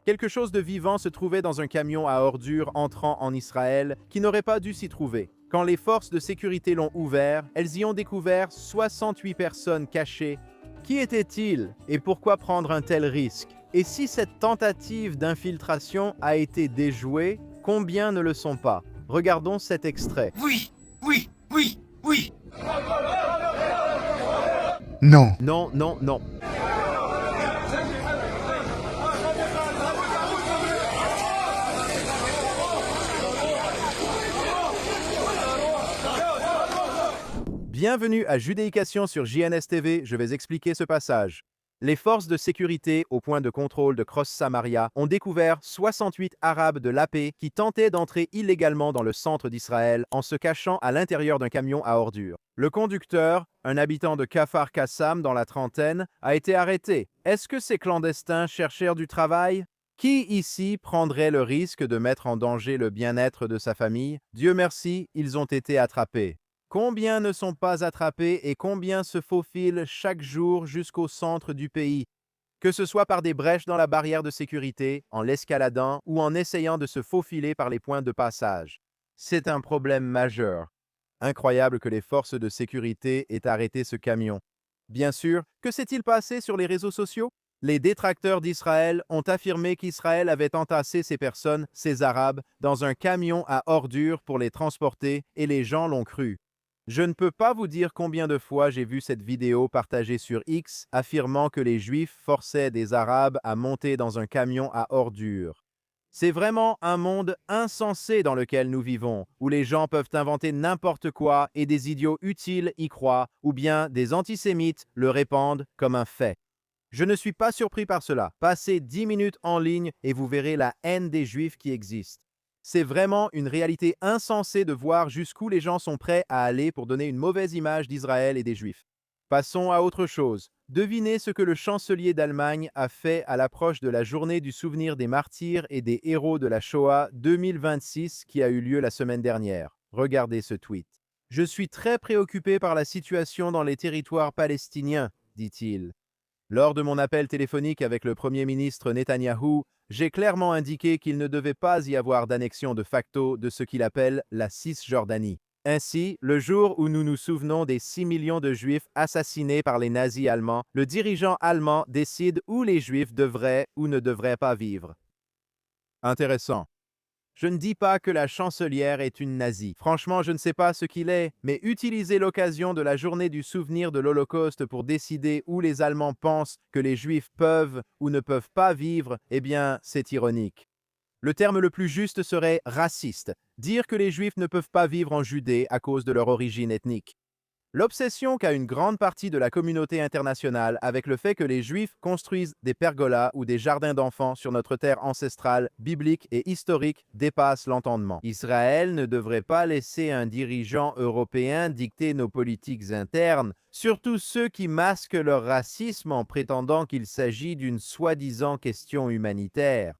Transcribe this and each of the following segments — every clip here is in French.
Quelque chose de vivant se trouvait dans un camion à ordures entrant en Israël qui n'aurait pas dû s'y trouver. Quand les forces de sécurité l'ont ouvert, elles y ont découvert 68 personnes cachées. Qui étaient-ils et pourquoi prendre un tel risque? Et si cette tentative d'infiltration a été déjouée, combien ne le sont pas? Regardons cet extrait. Oui, oui, oui, oui. Non. Non, non, non. Bienvenue à Judéication sur JNS TV, je vais expliquer ce passage. Les forces de sécurité au point de contrôle de Cross Samaria ont découvert 68 Arabes de l'AP qui tentaient d'entrer illégalement dans le centre d'Israël en se cachant à l'intérieur d'un camion à ordures. Le conducteur, un habitant de Kafar Qassam dans la trentaine, a été arrêté. Est-ce que ces clandestins cherchèrent du travail? Qui ici prendrait le risque de mettre en danger le bien-être de sa famille? Dieu merci, ils ont été attrapés. Combien ne sont pas attrapés et combien se faufilent chaque jour jusqu'au centre du pays, que ce soit par des brèches dans la barrière de sécurité, en l'escaladant ou en essayant de se faufiler par les points de passage. C'est un problème majeur. Incroyable que les forces de sécurité aient arrêté ce camion. Bien sûr, que s'est-il passé sur les réseaux sociaux? Les détracteurs d'Israël ont affirmé qu'Israël avait entassé ces personnes, ces Arabes, dans un camion à ordures pour les transporter et les gens l'ont cru. Je ne peux pas vous dire combien de fois j'ai vu cette vidéo partagée sur X affirmant que les Juifs forçaient des Arabes à monter dans un camion à ordures. C'est vraiment un monde insensé dans lequel nous vivons, où les gens peuvent inventer n'importe quoi et des idiots utiles y croient, ou bien des antisémites le répandent comme un fait. Je ne suis pas surpris par cela. Passez 10 minutes en ligne et vous verrez la haine des Juifs qui existe. C'est vraiment une réalité insensée de voir jusqu'où les gens sont prêts à aller pour donner une mauvaise image d'Israël et des Juifs. Passons à autre chose. Devinez ce que le chancelier d'Allemagne a fait à l'approche de la journée du souvenir des martyrs et des héros de la Shoah 2026 qui a eu lieu la semaine dernière. Regardez ce tweet. Je suis très préoccupé par la situation dans les territoires palestiniens, dit-il. Lors de mon appel téléphonique avec le Premier ministre Netanyahou, j'ai clairement indiqué qu'il ne devait pas y avoir d'annexion de facto de ce qu'il appelle la Cisjordanie. Ainsi, le jour où nous nous souvenons des 6 millions de Juifs assassinés par les nazis allemands, le dirigeant allemand décide où les Juifs devraient ou ne devraient pas vivre. Intéressant. Je ne dis pas que la chancelière est une nazie. Franchement, je ne sais pas ce qu'il est, mais utiliser l'occasion de la journée du souvenir de l'Holocauste pour décider où les Allemands pensent que les Juifs peuvent ou ne peuvent pas vivre, eh bien, c'est ironique. Le terme le plus juste serait raciste, dire que les Juifs ne peuvent pas vivre en Judée à cause de leur origine ethnique. L'obsession qu'a une grande partie de la communauté internationale avec le fait que les Juifs construisent des pergolas ou des jardins d'enfants sur notre terre ancestrale, biblique et historique dépasse l'entendement. Israël ne devrait pas laisser un dirigeant européen dicter nos politiques internes, surtout ceux qui masquent leur racisme en prétendant qu'il s'agit d'une soi-disant question humanitaire.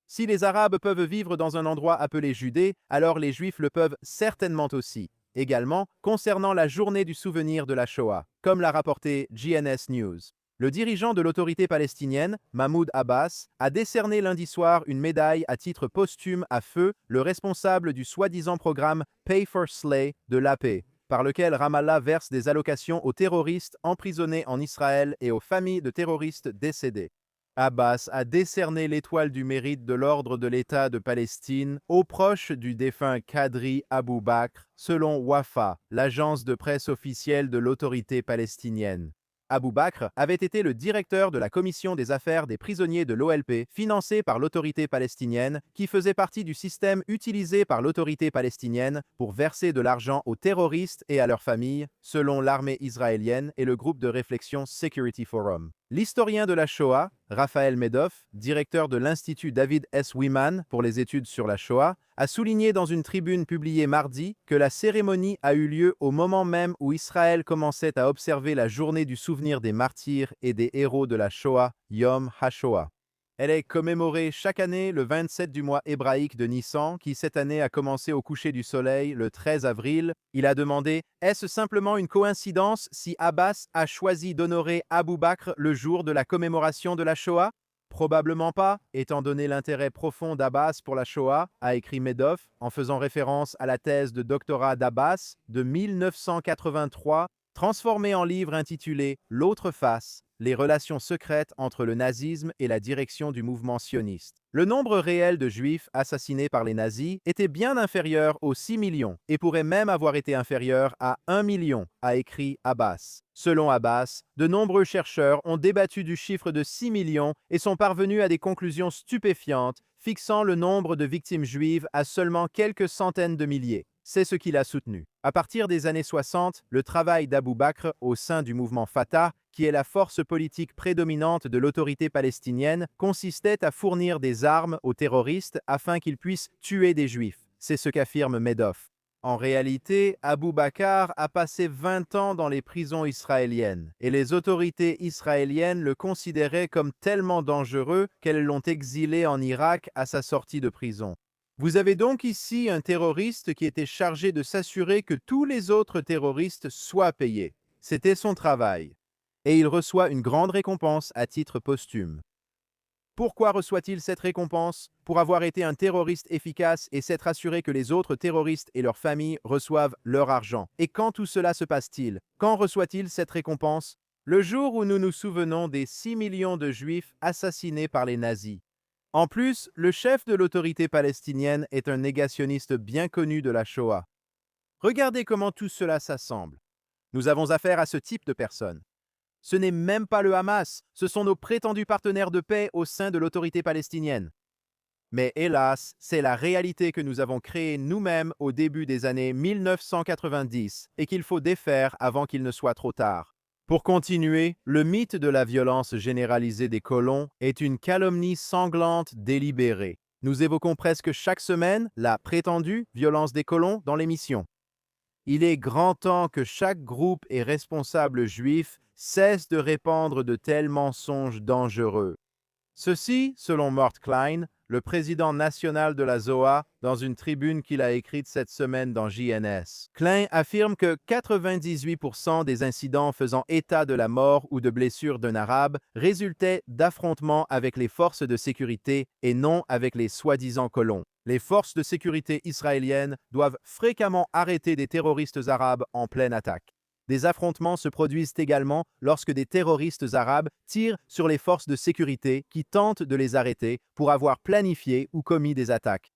Si les Arabes peuvent vivre dans un endroit appelé Judée, alors les Juifs le peuvent certainement aussi. Également, concernant la journée du souvenir de la Shoah, comme l'a rapporté GNS News. Le dirigeant de l'autorité palestinienne, Mahmoud Abbas, a décerné lundi soir une médaille à titre posthume à Feu, le responsable du soi-disant programme Pay for Slay de l'AP, par lequel Ramallah verse des allocations aux terroristes emprisonnés en Israël et aux familles de terroristes décédés. Abbas a décerné l'étoile du mérite de l'ordre de l'État de Palestine aux proches du défunt Kadri Abou Bakr, selon Wafa, l'agence de presse officielle de l'autorité palestinienne. Abou Bakr avait été le directeur de la commission des affaires des prisonniers de l'OLP, financée par l'autorité palestinienne, qui faisait partie du système utilisé par l'autorité palestinienne pour verser de l'argent aux terroristes et à leurs familles, selon l'armée israélienne et le groupe de réflexion Security Forum. L'historien de la Shoah, Raphaël Medoff, directeur de l'Institut David S. Wiman pour les études sur la Shoah, a souligné dans une tribune publiée mardi que la cérémonie a eu lieu au moment même où Israël commençait à observer la journée du souvenir des martyrs et des héros de la Shoah, Yom HaShoah. Elle est commémorée chaque année le 27 du mois hébraïque de Nissan, qui cette année a commencé au coucher du soleil le 13 avril. Il a demandé « Est-ce simplement une coïncidence si Abbas a choisi d'honorer Abou Bakr le jour de la commémoration de la Shoah ?» Probablement pas, étant donné l'intérêt profond d'Abbas pour la Shoah, a écrit Madoff, en faisant référence à la thèse de doctorat d'Abbas de 1983, transformée en livre intitulé L'autre face, les relations secrètes entre le nazisme et la direction du mouvement sioniste. Le nombre réel de juifs assassinés par les nazis était bien inférieur aux 6 millions et pourrait même avoir été inférieur à 1 million, a écrit Abbas. Selon Abbas, de nombreux chercheurs ont débattu du chiffre de 6 millions et sont parvenus à des conclusions stupéfiantes, fixant le nombre de victimes juives à seulement quelques centaines de milliers. C'est ce qu'il a soutenu. À partir des années 60, le travail d'Abou Bakr au sein du mouvement Fatah, qui est la force politique prédominante de l'autorité palestinienne, consistait à fournir des armes aux terroristes afin qu'ils puissent tuer des juifs. C'est ce qu'affirme Madoff. En réalité, Abou Bakr a passé 20 ans dans les prisons israéliennes et les autorités israéliennes le considéraient comme tellement dangereux qu'elles l'ont exilé en Irak à sa sortie de prison. Vous avez donc ici un terroriste qui était chargé de s'assurer que tous les autres terroristes soient payés. C'était son travail. Et il reçoit une grande récompense à titre posthume. Pourquoi reçoit-il cette récompense? Pour avoir été un terroriste efficace et s'être assuré que les autres terroristes et leurs familles reçoivent leur argent. Et quand tout cela se passe-t-il? Quand reçoit-il cette récompense? Le jour où nous nous souvenons des 6 millions de juifs assassinés par les nazis. En plus, le chef de l'autorité palestinienne est un négationniste bien connu de la Shoah. Regardez comment tout cela s'assemble. Nous avons affaire à ce type de personnes. Ce n'est même pas le Hamas, ce sont nos prétendus partenaires de paix au sein de l'autorité palestinienne. Mais hélas, c'est la réalité que nous avons créée nous-mêmes au début des années 1990 et qu'il faut défaire avant qu'il ne soit trop tard. Pour continuer, le mythe de la violence généralisée des colons est une calomnie sanglante délibérée. Nous évoquons presque chaque semaine la prétendue violence des colons dans l'émission. Il est grand temps que chaque groupe et responsable juif cesse de répandre de tels mensonges dangereux. Ceci, selon Mort Klein, le président national de la ZOA, dans une tribune qu'il a écrite cette semaine dans JNS. Klein affirme que 98% des incidents faisant état de la mort ou de blessure d'un Arabe résultaient d'affrontements avec les forces de sécurité et non avec les soi-disant colons. Les forces de sécurité israéliennes doivent fréquemment arrêter des terroristes arabes en pleine attaque. Des affrontements se produisent également lorsque des terroristes arabes tirent sur les forces de sécurité qui tentent de les arrêter pour avoir planifié ou commis des attaques.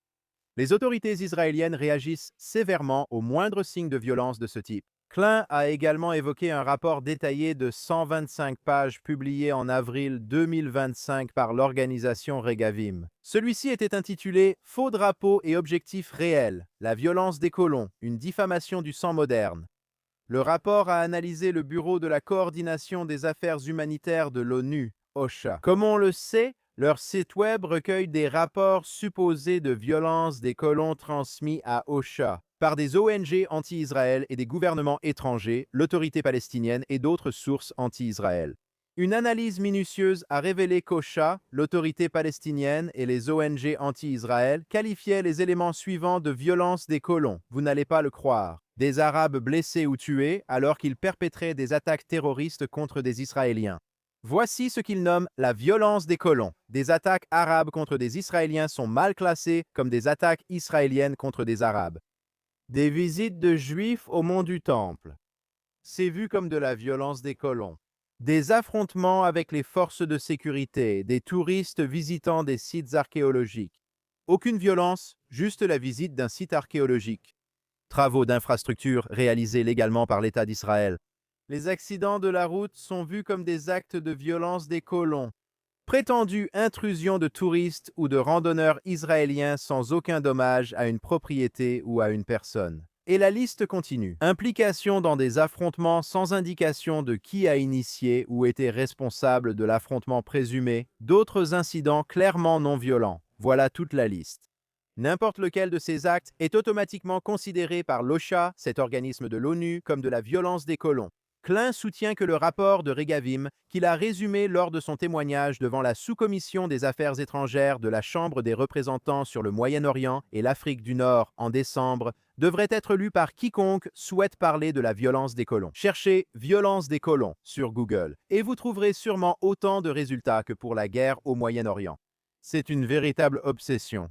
Les autorités israéliennes réagissent sévèrement aux moindres signes de violence de ce type. Klein a également évoqué un rapport détaillé de 125 pages publié en avril 2025 par l'organisation Regavim. Celui-ci était intitulé « Faux drapeaux et objectifs réels, la violence des colons, une diffamation du sang moderne ». Le rapport a analysé le Bureau de la coordination des affaires humanitaires de l'ONU, OCHA. Comme on le sait, leur site web recueille des rapports supposés de violence des colons transmis à OCHA par des ONG anti-Israël et des gouvernements étrangers, l'autorité palestinienne et d'autres sources anti-Israël. Une analyse minutieuse a révélé qu'OCHA, l'autorité palestinienne et les ONG anti-Israël qualifiaient les éléments suivants de violence des colons. Vous n'allez pas le croire. Des Arabes blessés ou tués alors qu'ils perpétraient des attaques terroristes contre des Israéliens. Voici ce qu'ils nomment la violence des colons. Des attaques arabes contre des Israéliens sont mal classées comme des attaques israéliennes contre des Arabes. Des visites de Juifs au mont du Temple. C'est vu comme de la violence des colons. Des affrontements avec les forces de sécurité, des touristes visitant des sites archéologiques. Aucune violence, juste la visite d'un site archéologique. Travaux d'infrastructure réalisés légalement par l'État d'Israël. Les accidents de la route sont vus comme des actes de violence des colons. Prétendue intrusion de touristes ou de randonneurs israéliens sans aucun dommage à une propriété ou à une personne. Et la liste continue. Implication dans des affrontements sans indication de qui a initié ou été responsable de l'affrontement présumé. D'autres incidents clairement non violents. Voilà toute la liste. N'importe lequel de ces actes est automatiquement considéré par l'OCHA, cet organisme de l'ONU, comme de la violence des colons. Klein soutient que le rapport de Regavim, qu'il a résumé lors de son témoignage devant la sous-commission des affaires étrangères de la Chambre des représentants sur le Moyen-Orient et l'Afrique du Nord en décembre devrait être lu par quiconque souhaite parler de la violence des colons. Cherchez violence des colons sur Google et vous trouverez sûrement autant de résultats que pour la guerre au Moyen-Orient. C'est une véritable obsession.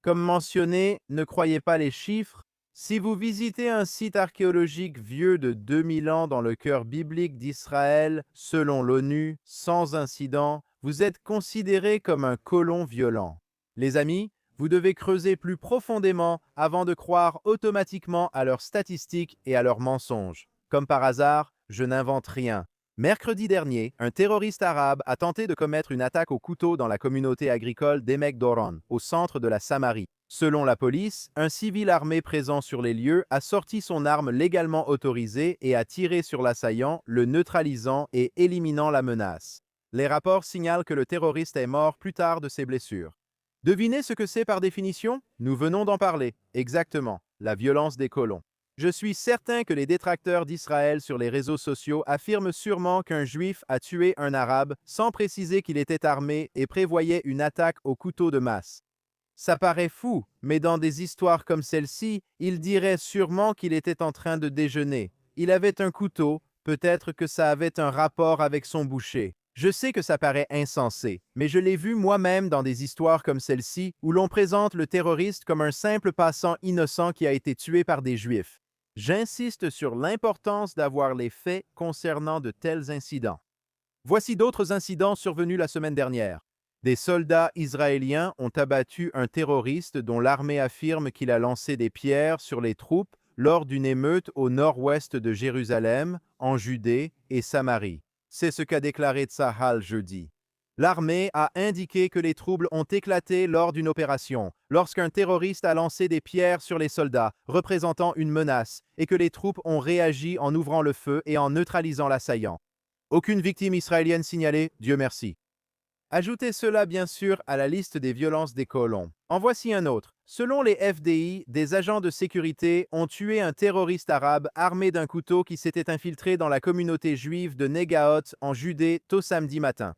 Comme mentionné, ne croyez pas les chiffres. Si vous visitez un site archéologique vieux de 2000 ans dans le cœur biblique d'Israël, selon l'ONU, sans incident, vous êtes considéré comme un colon violent. Les amis, vous devez creuser plus profondément avant de croire automatiquement à leurs statistiques et à leurs mensonges. Comme par hasard, je n'invente rien. Mercredi dernier, un terroriste arabe a tenté de commettre une attaque au couteau dans la communauté agricole d'Emek Doron, au centre de la Samarie. Selon la police, un civil armé présent sur les lieux a sorti son arme légalement autorisée et a tiré sur l'assaillant, le neutralisant et éliminant la menace. Les rapports signalent que le terroriste est mort plus tard de ses blessures. Devinez ce que c'est par définition? Nous venons d'en parler. Exactement, la violence des colons. Je suis certain que les détracteurs d'Israël sur les réseaux sociaux affirment sûrement qu'un juif a tué un arabe sans préciser qu'il était armé et prévoyait une attaque au couteau de masse. Ça paraît fou, mais dans des histoires comme celle-ci, il dirait sûrement qu'il était en train de déjeuner. Il avait un couteau, peut-être que ça avait un rapport avec son boucher. Je sais que ça paraît insensé, mais je l'ai vu moi-même dans des histoires comme celle-ci où l'on présente le terroriste comme un simple passant innocent qui a été tué par des juifs. J'insiste sur l'importance d'avoir les faits concernant de tels incidents. Voici d'autres incidents survenus la semaine dernière. Des soldats israéliens ont abattu un terroriste dont l'armée affirme qu'il a lancé des pierres sur les troupes lors d'une émeute au nord-ouest de Jérusalem, en Judée et Samarie. C'est ce qu'a déclaré Tsahal jeudi. L'armée a indiqué que les troubles ont éclaté lors d'une opération, lorsqu'un terroriste a lancé des pierres sur les soldats, représentant une menace, et que les troupes ont réagi en ouvrant le feu et en neutralisant l'assaillant. Aucune victime israélienne signalée, Dieu merci. Ajoutez cela bien sûr à la liste des violences des colons. En voici un autre. Selon les FDI, des agents de sécurité ont tué un terroriste arabe armé d'un couteau qui s'était infiltré dans la communauté juive de Negaot en Judée tôt samedi matin.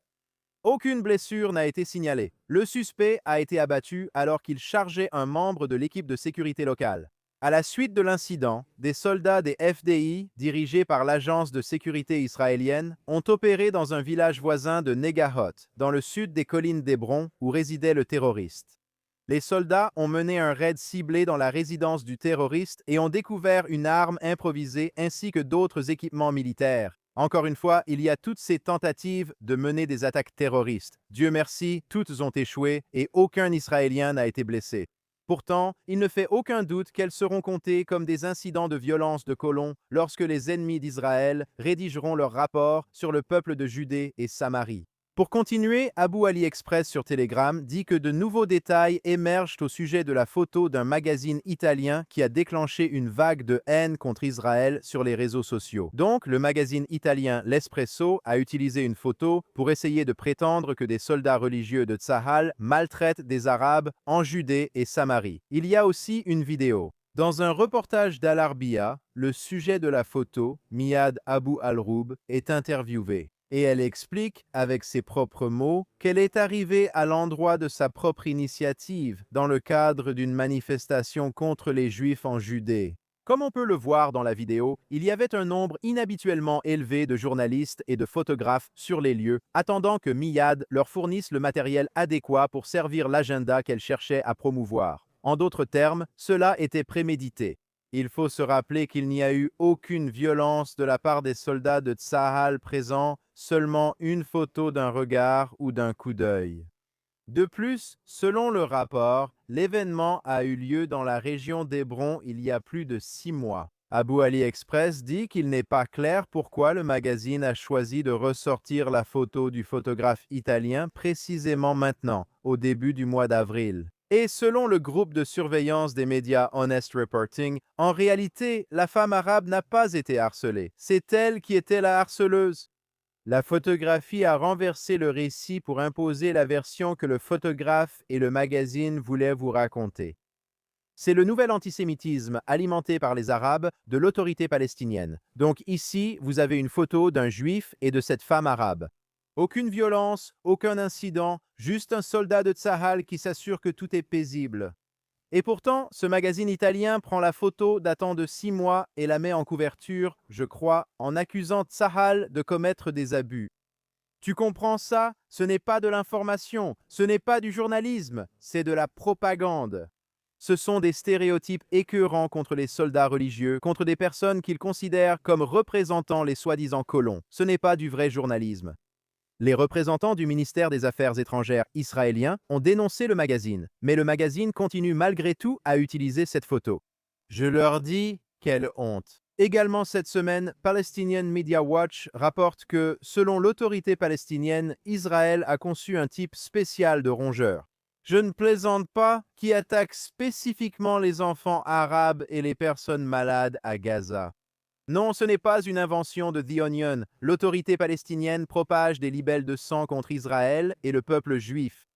Aucune blessure n'a été signalée. Le suspect a été abattu alors qu'il chargeait un membre de l'équipe de sécurité locale. À la suite de l'incident, des soldats des FDI, dirigés par l'agence de sécurité israélienne, ont opéré dans un village voisin de Negahot, dans le sud des collines d'Hébron, où résidait le terroriste. Les soldats ont mené un raid ciblé dans la résidence du terroriste et ont découvert une arme improvisée ainsi que d'autres équipements militaires. Encore une fois, il y a toutes ces tentatives de mener des attaques terroristes. Dieu merci, toutes ont échoué et aucun Israélien n'a été blessé. Pourtant, il ne fait aucun doute qu'elles seront comptées comme des incidents de violence de colons lorsque les ennemis d'Israël rédigeront leur rapport sur le peuple de Judée et Samarie. Pour continuer, Abou Ali Express sur Telegram dit que de nouveaux détails émergent au sujet de la photo d'un magazine italien qui a déclenché une vague de haine contre Israël sur les réseaux sociaux. Donc, le magazine italien L'Espresso a utilisé une photo pour essayer de prétendre que des soldats religieux de Tsahal maltraitent des Arabes en Judée et Samarie. Il y a aussi une vidéo. Dans un reportage d'Al Arabiya, le sujet de la photo, Miyad Abu Al-Roub, est interviewé. Et elle explique, avec ses propres mots, qu'elle est arrivée à l'endroit de sa propre initiative, dans le cadre d'une manifestation contre les Juifs en Judée. Comme on peut le voir dans la vidéo, il y avait un nombre inhabituellement élevé de journalistes et de photographes sur les lieux, attendant que Miyad leur fournisse le matériel adéquat pour servir l'agenda qu'elle cherchait à promouvoir. En d'autres termes, cela était prémédité. Il faut se rappeler qu'il n'y a eu aucune violence de la part des soldats de Tsahal présents, seulement une photo d'un regard ou d'un coup d'œil. De plus, selon le rapport, l'événement a eu lieu dans la région d'Hébron il y a plus de 6 mois. Abou Ali Express dit qu'il n'est pas clair pourquoi le magazine a choisi de ressortir la photo du photographe italien précisément maintenant, au début du mois d'avril. Et selon le groupe de surveillance des médias Honest Reporting, en réalité, la femme arabe n'a pas été harcelée. C'est elle qui était la harceleuse. La photographie a renversé le récit pour imposer la version que le photographe et le magazine voulaient vous raconter. C'est le nouvel antisémitisme alimenté par les Arabes de l'autorité palestinienne. Donc ici, vous avez une photo d'un juif et de cette femme arabe. Aucune violence, aucun incident, juste un soldat de Tsahal qui s'assure que tout est paisible. Et pourtant, ce magazine italien prend la photo datant de 6 mois et la met en couverture, je crois, en accusant Tsahal de commettre des abus. Tu comprends ça? Ce n'est pas de l'information, ce n'est pas du journalisme, c'est de la propagande. Ce sont des stéréotypes écœurants contre les soldats religieux, contre des personnes qu'ils considèrent comme représentant les soi-disant colons. Ce n'est pas du vrai journalisme. Les représentants du ministère des Affaires étrangères israélien ont dénoncé le magazine, mais le magazine continue malgré tout à utiliser cette photo. Je leur dis, quelle honte. Également cette semaine, Palestinian Media Watch rapporte que, selon l'autorité palestinienne, Israël a conçu un type spécial de rongeur. Je ne plaisante pas, qui attaque spécifiquement les enfants arabes et les personnes malades à Gaza. Non, ce n'est pas une invention de The Onion. L'autorité palestinienne propage des libelles de sang contre Israël et le peuple juif.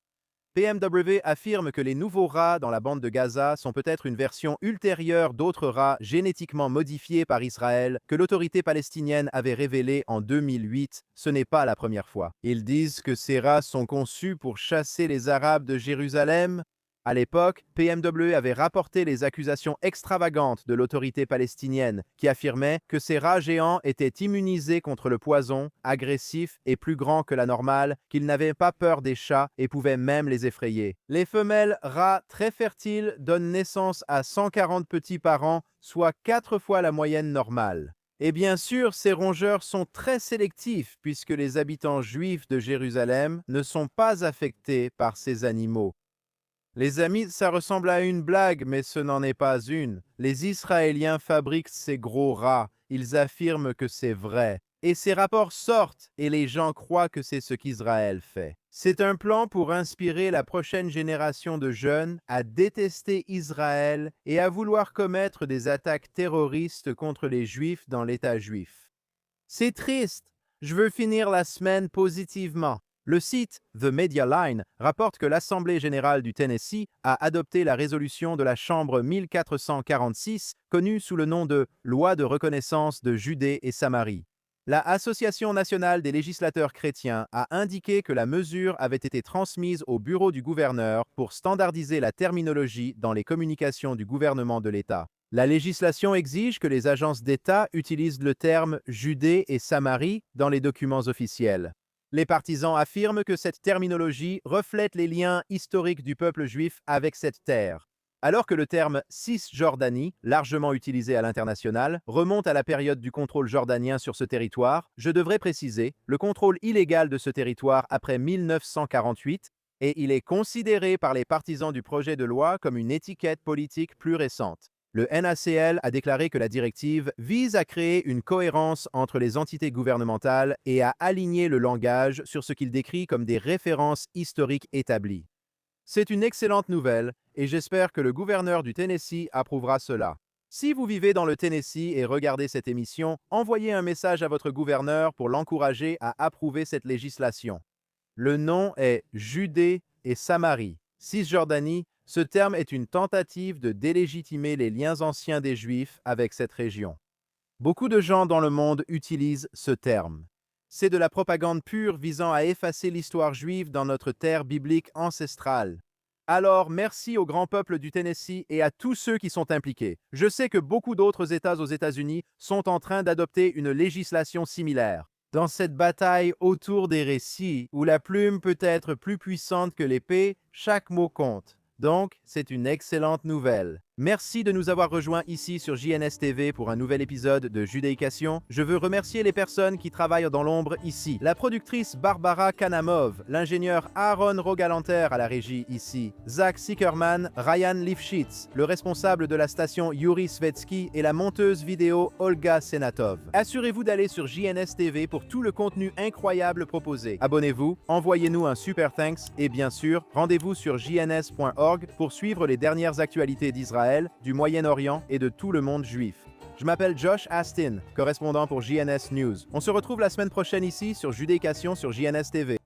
PMW affirme que les nouveaux rats dans la bande de Gaza sont peut-être une version ultérieure d'autres rats génétiquement modifiés par Israël que l'autorité palestinienne avait révélés en 2008. Ce n'est pas la première fois. Ils disent que ces rats sont conçus pour chasser les Arabes de Jérusalem. À l'époque, PMW avait rapporté les accusations extravagantes de l'autorité palestinienne qui affirmait que ces rats géants étaient immunisés contre le poison, agressifs et plus grands que la normale, qu'ils n'avaient pas peur des chats et pouvaient même les effrayer. Les femelles rats très fertiles donnent naissance à 140 petits par an, soit 4 fois la moyenne normale. Et bien sûr, ces rongeurs sont très sélectifs puisque les habitants juifs de Jérusalem ne sont pas affectés par ces animaux. Les amis, ça ressemble à une blague, mais ce n'en est pas une. Les Israéliens fabriquent ces gros rats. Ils affirment que c'est vrai. Et ces rapports sortent, et les gens croient que c'est ce qu'Israël fait. C'est un plan pour inspirer la prochaine génération de jeunes à détester Israël et à vouloir commettre des attaques terroristes contre les Juifs dans l'État juif. C'est triste. Je veux finir la semaine positivement. Le site The Media Line rapporte que l'Assemblée générale du Tennessee a adopté la résolution de la Chambre 1446, connue sous le nom de Loi de reconnaissance de Judée et Samarie. La Association nationale des législateurs chrétiens a indiqué que la mesure avait été transmise au bureau du gouverneur pour standardiser la terminologie dans les communications du gouvernement de l'État. La législation exige que les agences d'État utilisent le terme Judée et Samarie dans les documents officiels. Les partisans affirment que cette terminologie reflète les liens historiques du peuple juif avec cette terre. Alors que le terme Cisjordanie, largement utilisé à l'international, remonte à la période du contrôle jordanien sur ce territoire, je devrais préciser le contrôle illégal de ce territoire après 1948, et il est considéré par les partisans du projet de loi comme une étiquette politique plus récente. Le NACL a déclaré que la directive vise à créer une cohérence entre les entités gouvernementales et à aligner le langage sur ce qu'il décrit comme des références historiques établies. C'est une excellente nouvelle et j'espère que le gouverneur du Tennessee approuvera cela. Si vous vivez dans le Tennessee et regardez cette émission, envoyez un message à votre gouverneur pour l'encourager à approuver cette législation. Le nom est Judée et Samarie. Cisjordanie, ce terme est une tentative de délégitimer les liens anciens des Juifs avec cette région. Beaucoup de gens dans le monde utilisent ce terme. C'est de la propagande pure visant à effacer l'histoire juive dans notre terre biblique ancestrale. Alors, merci au grand peuple du Tennessee et à tous ceux qui sont impliqués. Je sais que beaucoup d'autres États aux États-Unis sont en train d'adopter une législation similaire. Dans cette bataille autour des récits, où la plume peut être plus puissante que l'épée, chaque mot compte. Donc, c'est une excellente nouvelle. Merci de nous avoir rejoints ici sur JNS TV pour un nouvel épisode de Judéication. Je veux remercier les personnes qui travaillent dans l'ombre ici. La productrice Barbara Kanamov, l'ingénieur Aaron Rogalanter à la régie ici, Zach Sickerman, Ryan Lifshitz, le responsable de la station Yuri Svetsky et la monteuse vidéo Olga Senatov. Assurez-vous d'aller sur JNS TV pour tout le contenu incroyable proposé. Abonnez-vous, envoyez-nous un super thanks et bien sûr, rendez-vous sur jns.org pour suivre les dernières actualités d'Israël, du Moyen-Orient et de tout le monde juif. Je m'appelle Josh Astin, correspondant pour JNS News. On se retrouve la semaine prochaine ici sur Judéication sur JNS TV.